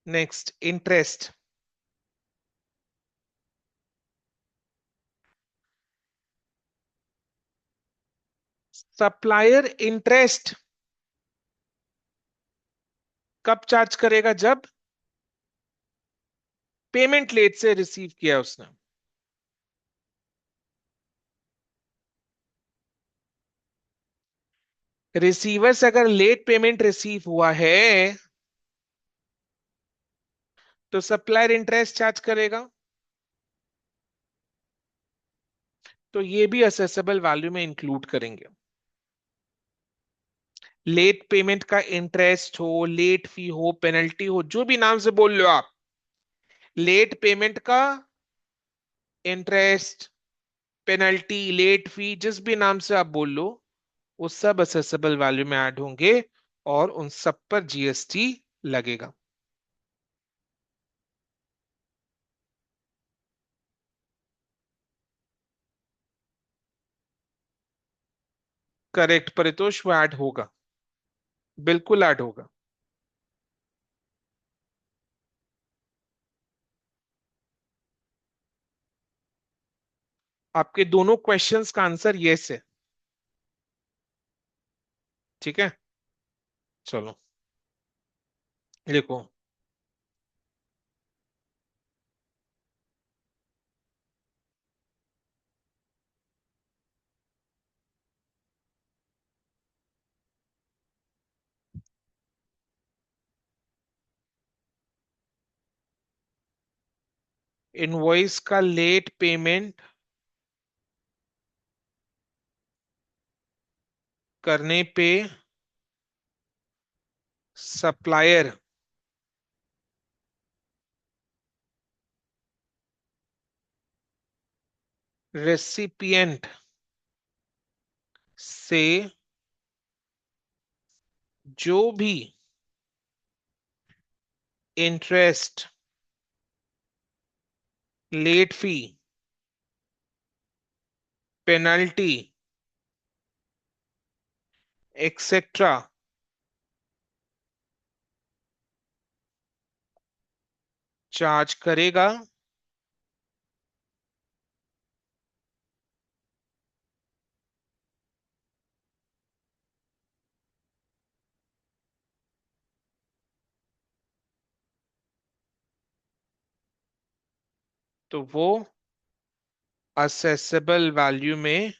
Next, interest. सप्लायर इंटरेस्ट कब चार्ज करेगा? जब पेमेंट लेट से रिसीव किया उसने। रिसीवर से अगर लेट पेमेंट रिसीव हुआ है तो सप्लायर इंटरेस्ट चार्ज करेगा। तो ये भी असेसेबल वैल्यू में इंक्लूड करेंगे। लेट पेमेंट का इंटरेस्ट हो, लेट फी हो, पेनल्टी हो, जो भी नाम से बोल लो आप, लेट पेमेंट का इंटरेस्ट, पेनल्टी, लेट फी, जिस भी नाम से आप बोल लो, वो सब असेसेबल वैल्यू में ऐड होंगे और उन सब पर जीएसटी लगेगा। करेक्ट परितोष, वो ऐड होगा, बिल्कुल ऐड होगा। आपके दोनों क्वेश्चंस का आंसर यस है। ठीक है, चलो देखो। इनवॉइस का लेट पेमेंट करने पे सप्लायर रेसिपिएंट से जो भी interest, late fee, penalty, etcetera charge करेगा, तो वो असेसेबल वैल्यू में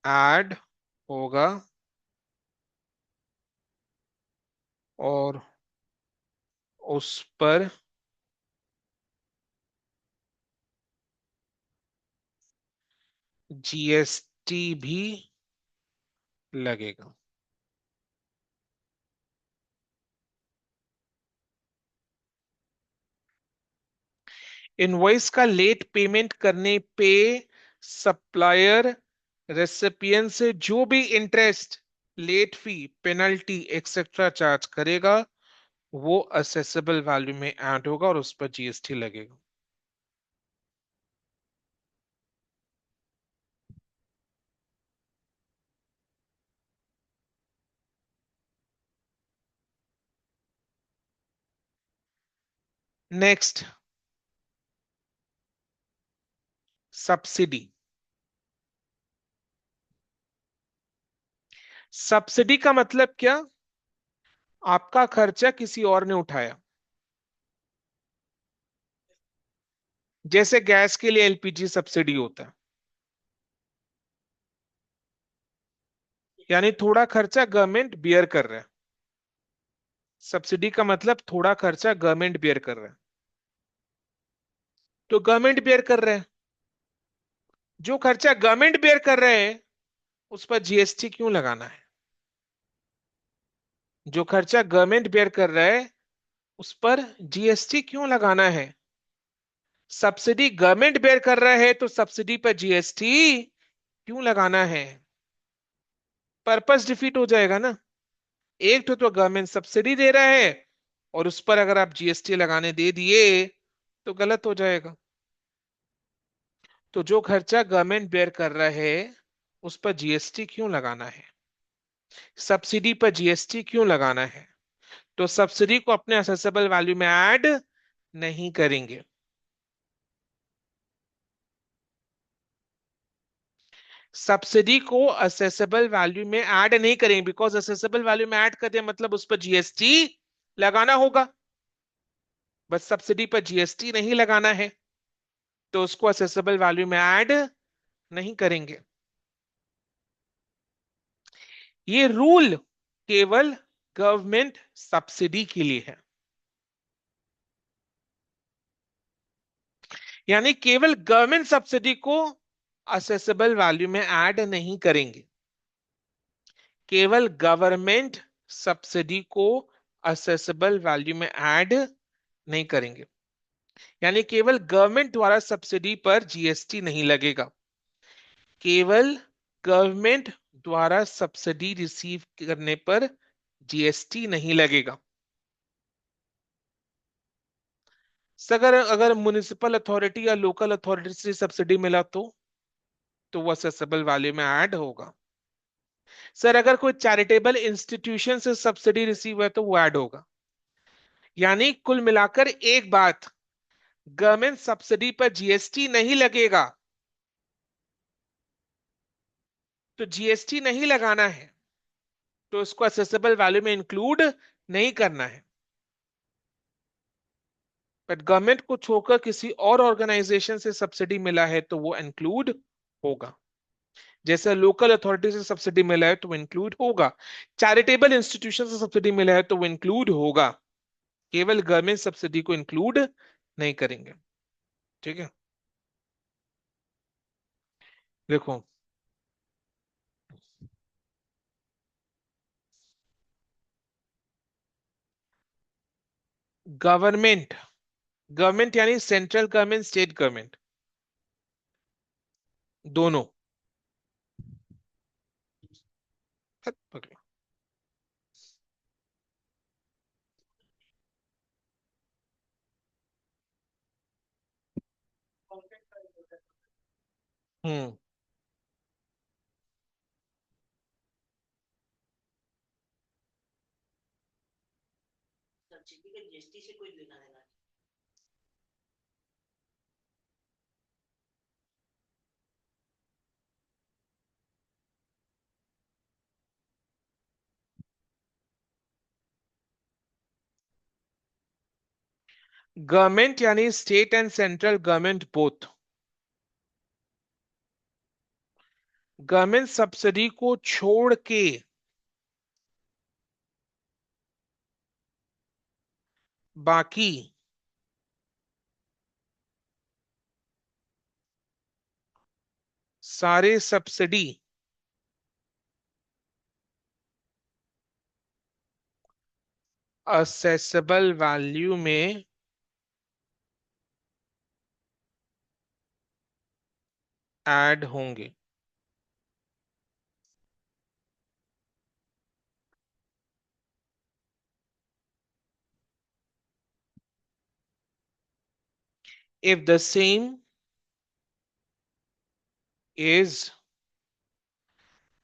ऐड होगा और उस पर जीएसटी भी लगेगा। इनवॉइस का लेट पेमेंट करने पे सप्लायर रेसिपिएंट से जो भी interest, late fee, penalty etcetera charge करेगा, वो असेसेबल वैल्यू में ऐड होगा और उस पर जीएसटी लगेगा। Next, subsidy. सब्सिडी का मतलब क्या? आपका खर्चा किसी और ने उठाया। जैसे गैस के लिए एलपीजी सब्सिडी होता है, यानी थोड़ा खर्चा गवर्नमेंट बियर कर रहा है। सब्सिडी का मतलब थोड़ा खर्चा गवर्नमेंट बियर कर रहा है। तो गवर्नमेंट बियर कर रहा है, जो खर्चा गवर्नमेंट बेयर कर रहे हैं उस पर जीएसटी क्यों लगाना है? जो खर्चा गवर्नमेंट बेयर कर रहा है उस पर जीएसटी क्यों लगाना है? सब्सिडी गवर्नमेंट बेयर कर रहा है तो सब्सिडी पर जीएसटी क्यों लगाना है? पर्पस डिफीट हो जाएगा ना। एक तो गवर्नमेंट सब्सिडी दे रहा है और उस पर अगर आप जीएसटी लगाने दे दिए तो गलत हो जाएगा। तो जो खर्चा गवर्नमेंट बेयर कर रहा है उस पर जीएसटी क्यों लगाना है? सब्सिडी पर जीएसटी क्यों लगाना है? तो सब्सिडी को अपने असेसेबल वैल्यू में ऐड नहीं करेंगे। सब्सिडी को असेसेबल वैल्यू में ऐड नहीं करेंगे, बिकॉज असेसेबल वैल्यू में ऐड कर दिया मतलब उस पर जीएसटी लगाना होगा। बस सब्सिडी पर जीएसटी नहीं लगाना है तो उसको असेसेबल वैल्यू में ऐड नहीं करेंगे। ये रूल केवल गवर्नमेंट सब्सिडी के लिए है, यानी केवल गवर्नमेंट सब्सिडी को असेसेबल वैल्यू में ऐड नहीं करेंगे। केवल गवर्नमेंट सब्सिडी को असेसेबल वैल्यू में ऐड नहीं करेंगे, यानी केवल गवर्नमेंट द्वारा सब्सिडी पर जीएसटी नहीं लगेगा। केवल गवर्नमेंट द्वारा सब्सिडी रिसीव करने पर जीएसटी नहीं लगेगा। अगर अगर म्युनिसिपल अथॉरिटी या लोकल अथॉरिटी से सब्सिडी मिला तो वो असेसेबल वैल्यू में ऐड होगा। सर अगर कोई चैरिटेबल इंस्टीट्यूशन से सब्सिडी रिसीव है तो वो ऐड होगा। यानी कुल मिलाकर एक बात, गवर्नमेंट सब्सिडी पर जीएसटी नहीं लगेगा। तो जीएसटी नहीं लगाना है तो उसको असेसेबल वैल्यू में इंक्लूड नहीं करना है। बट गवर्नमेंट को छोड़कर किसी और ऑर्गेनाइजेशन से सब्सिडी मिला है तो वो इंक्लूड होगा। जैसे लोकल अथॉरिटी से सब्सिडी मिला है तो वो इंक्लूड होगा, चैरिटेबल इंस्टीट्यूशन से सब्सिडी मिला है तो वो इंक्लूड होगा। केवल गवर्नमेंट सब्सिडी को इंक्लूड नहीं करेंगे। ठीक है, देखो। गवर्नमेंट, गवर्नमेंट यानी सेंट्रल गवर्नमेंट, स्टेट गवर्नमेंट, दोनों। हम्म। गवर्नमेंट यानी state and central government both. Government subsidy को छोड़ के बाकी सारे सब्सिडी असेसेबल वैल्यू में ऐड होंगे। if the same is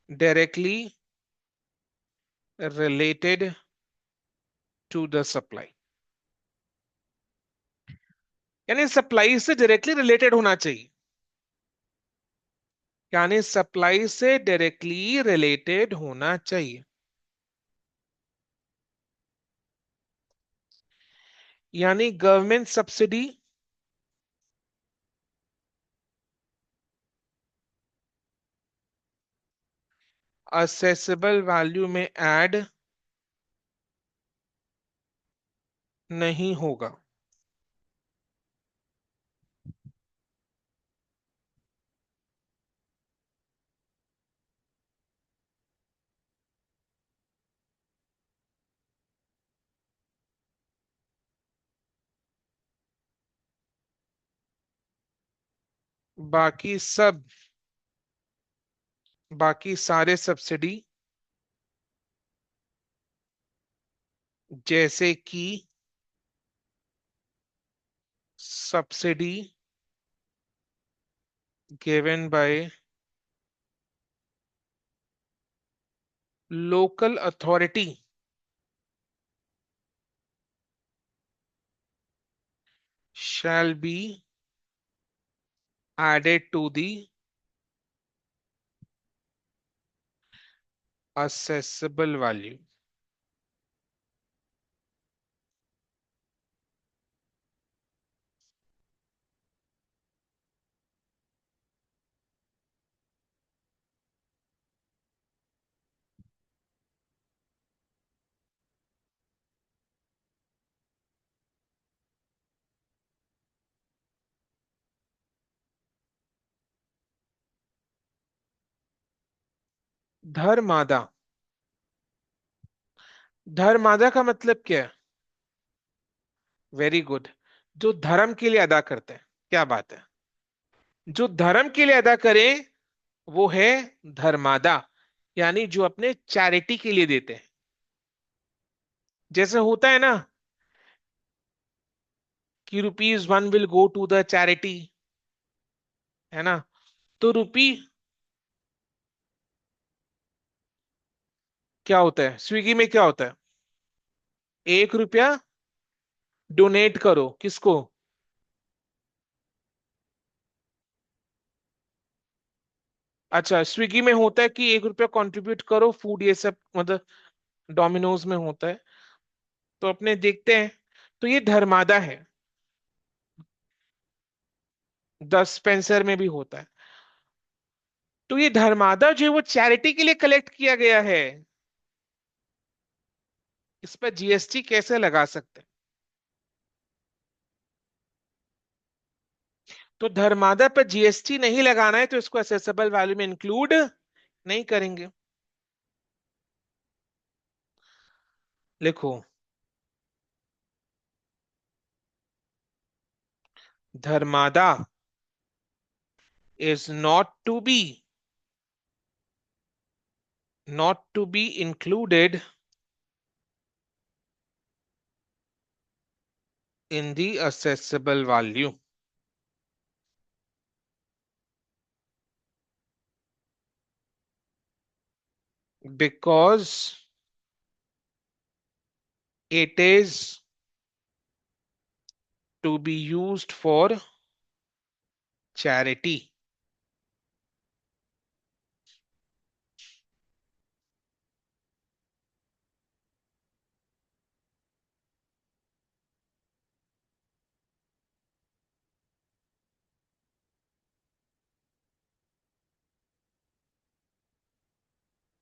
directly related to the supply, यानी सप्लाई से डायरेक्टली रिलेटेड होना चाहिए। यानी सप्लाई से डायरेक्टली रिलेटेड होना चाहिए। यानी गवर्नमेंट सब्सिडी असेसेबल वैल्यू में ऐड नहीं होगा। बाकी सब, बाकी सारे सब्सिडी जैसे कि subsidy given by local authority shall be added to the assessable value। धर्मादा, धर्मादा का मतलब क्या है? Very good. जो धर्म के लिए अदा करते हैं, क्या बात है। जो धर्म के लिए अदा करें वो है धर्मादा, यानी जो अपने चैरिटी के लिए देते हैं। जैसे होता है ना कि ₹1 will go to the charity, है ना। तो रुपी क्या होता है, स्विगी में क्या होता है? ₹1 डोनेट करो, किसको? अच्छा, स्विगी में होता है कि ₹1 कंट्रीब्यूट करो फूड, ये सब मतलब डोमिनोज में होता है। तो अपने देखते हैं, तो ये धर्मादा है। 10 स्पेंसर में भी होता है। तो ये धर्मादा जो है वो चैरिटी के लिए कलेक्ट किया गया है। इस पर जीएसटी कैसे लगा सकते हैं? तो धर्मादा पर जीएसटी नहीं लगाना है तो इसको असेसेबल वैल्यू में इंक्लूड नहीं करेंगे। लिखो, धर्मादा is not to be included in the assessable value because it is to be used for charity।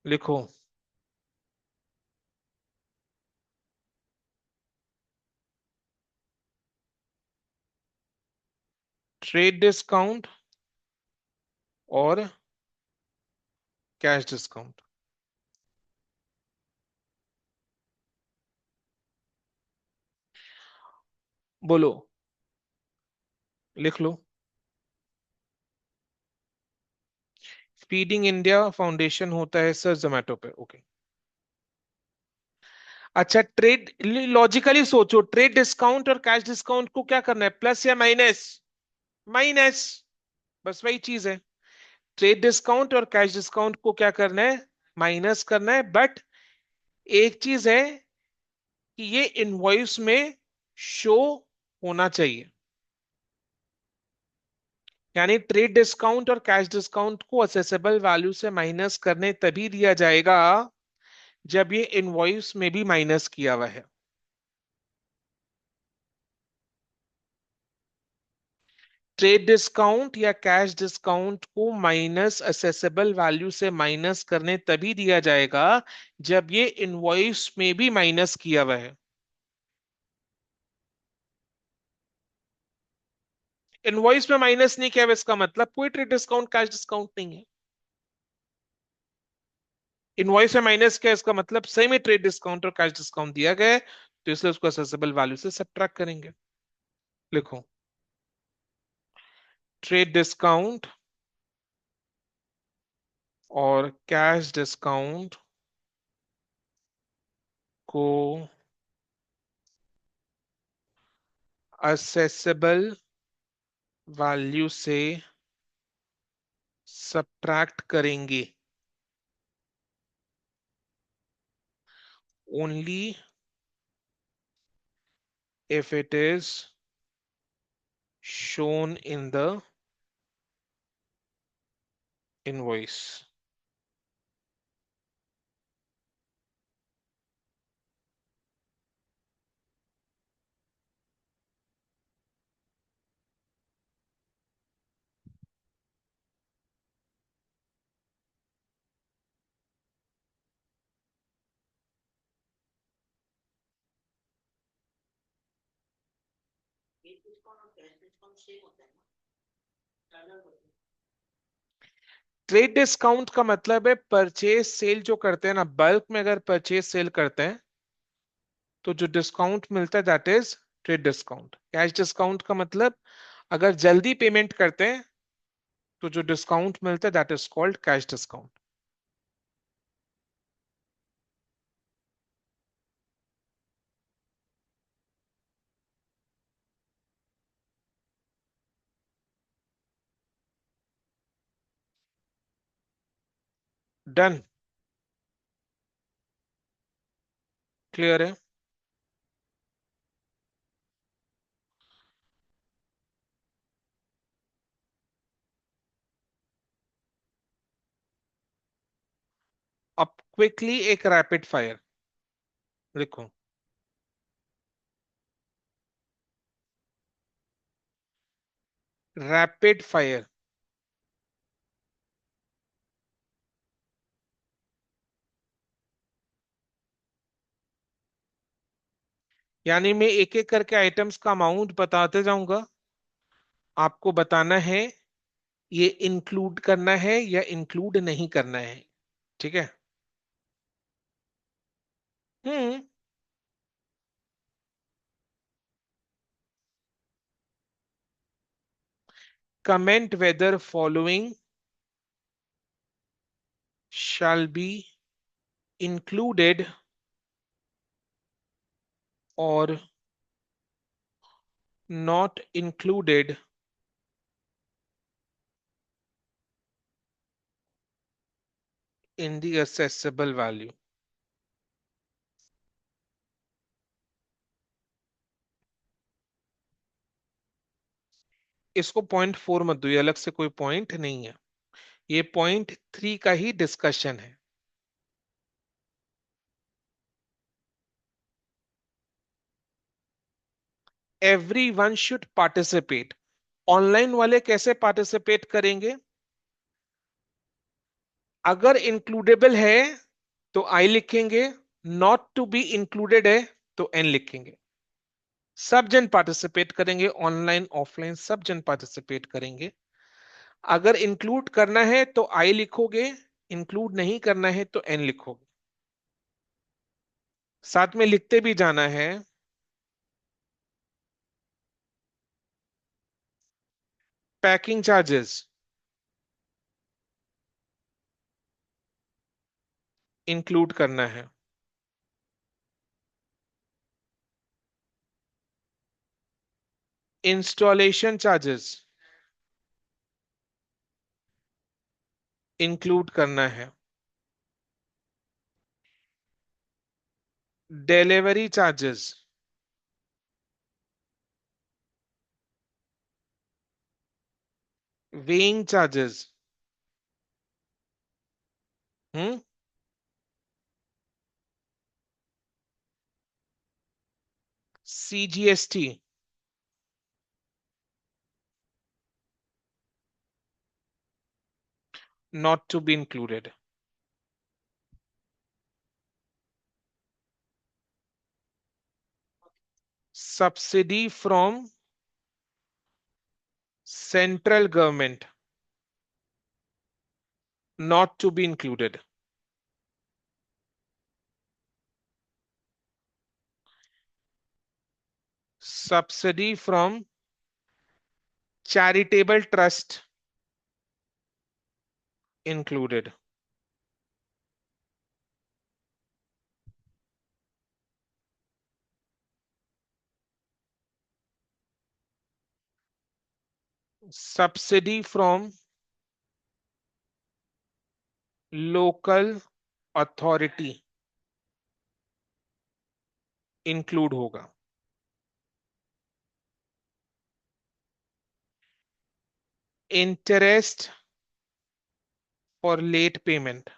लिखो, ट्रेड डिस्काउंट और कैश डिस्काउंट। बोलो, लिख लो। फीडिंग इंडिया फाउंडेशन होता है सर जोमेटो पे, ओके। अच्छा, ट्रेड, लॉजिकली सोचो, ट्रेड डिस्काउंट और कैश डिस्काउंट को क्या करना है, प्लस या माइनस? माइनस। बस वही चीज है। ट्रेड डिस्काउंट और कैश डिस्काउंट को क्या करना है, माइनस करना है। बट एक चीज है कि ये इनवॉइस में शो होना चाहिए। यानी ट्रेड डिस्काउंट और कैश डिस्काउंट को असेसेबल वैल्यू से माइनस करने तभी दिया जाएगा जब ये इनवॉइस में भी माइनस किया हुआ है। ट्रेड डिस्काउंट या कैश डिस्काउंट को माइनस असेसेबल वैल्यू से माइनस करने तभी दिया जाएगा जब ये इनवॉइस में भी माइनस किया हुआ है। इनवॉइस में माइनस नहीं किया हुआ इसका मतलब कोई ट्रेड डिस्काउंट कैश डिस्काउंट नहीं है। इनवॉइस में माइनस किया इसका मतलब सही में ट्रेड डिस्काउंट और कैश डिस्काउंट दिया गया है, तो इसलिए उसको असेसेबल वैल्यू से सब्ट्रैक्ट करेंगे। लिखो ट्रेड डिस्काउंट और कैश डिस्काउंट को असेसेबल वैल्यू से सब्ट्रैक्ट करेंगे only if it is shown in the invoice। Trade discount का मतलब है परचेज सेल जो करते हैं ना, बल्क में अगर परचेज सेल करते हैं तो जो डिस्काउंट मिलता है that is trade discount. Cash discount का मतलब अगर जल्दी पेमेंट करते हैं तो जो डिस्काउंट मिलता है that is called cash discount. Done. Clear है। अब क्विकली एक रैपिड फायर लिखो। रैपिड फायर यानी मैं एक एक करके आइटम्स का अमाउंट बताते जाऊंगा, आपको बताना है ये इंक्लूड करना है या इंक्लूड नहीं करना है। ठीक है। Hmm. Comment whether following shall be included or not included in the assessable value। इसको पॉइंट फोर मत दो, ये अलग से कोई पॉइंट नहीं है, ये पॉइंट थ्री का ही डिस्कशन है। Every one should participate. Online वाले कैसे पार्टिसिपेट करेंगे? अगर इंक्लूडेबल है तो आई लिखेंगे, नॉट टू बी इंक्लूडेड है तो एन लिखेंगे। सब जन पार्टिसिपेट करेंगे, ऑनलाइन ऑफलाइन सब जन पार्टिसिपेट करेंगे। अगर इंक्लूड करना है तो आई लिखोगे, इंक्लूड नहीं करना है तो एन लिखोगे। साथ में लिखते भी जाना है पैकिंग चार्जेस इंक्लूड करना है, इंस्टॉलेशन चार्जेस इंक्लूड करना है, delivery charges weighing charges. Hmm. CGST not to be included. Subsidy from central government not to be included. Subsidy from charitable trust included. Subsidy from local authority include होगा. Interest for late payment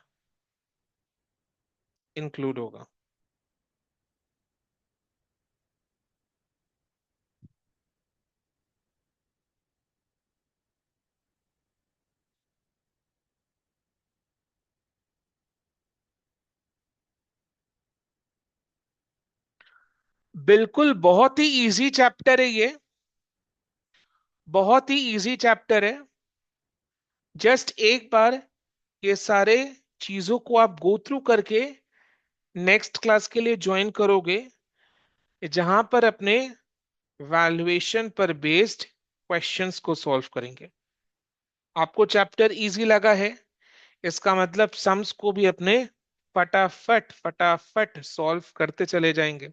include होगा. बिल्कुल बहुत ही easy chapter है ये. बहुत ही easy chapter है. Just एक बार ये सारे चीजों को आप गो थ्रू करके नेक्स्ट क्लास के लिए ज्वाइन करोगे, जहां पर अपने वैल्यूएशन पर बेस्ड क्वेश्चंस को सॉल्व करेंगे. आपको चैप्टर इजी लगा है, इसका मतलब सम्स को भी अपने फटाफट फटाफट सॉल्व करते चले जाएंगे.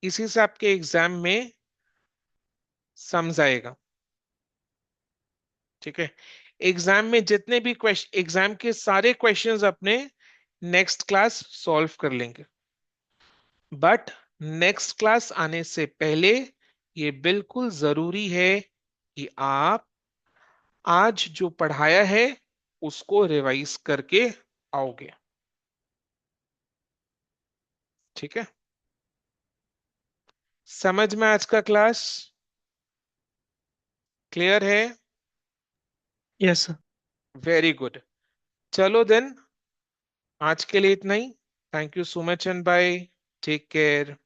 इसी से आपके एग्जाम में सम्स आएगा. ठीक है. एग्जाम में जितने भी क्वेश्चन, एग्जाम के सारे क्वेश्चंस अपने नेक्स्ट क्लास सॉल्व कर लेंगे. बट नेक्स्ट क्लास आने से पहले ये बिल्कुल जरूरी है कि आप आज जो पढ़ाया है उसको रिवाइज करके आओगे. ठीक है. समझ में आज का क्लास क्लियर है? Yes sir. Very good. चलो देन, आज के लिए इतना ही. Thank you so much and bye. Take care.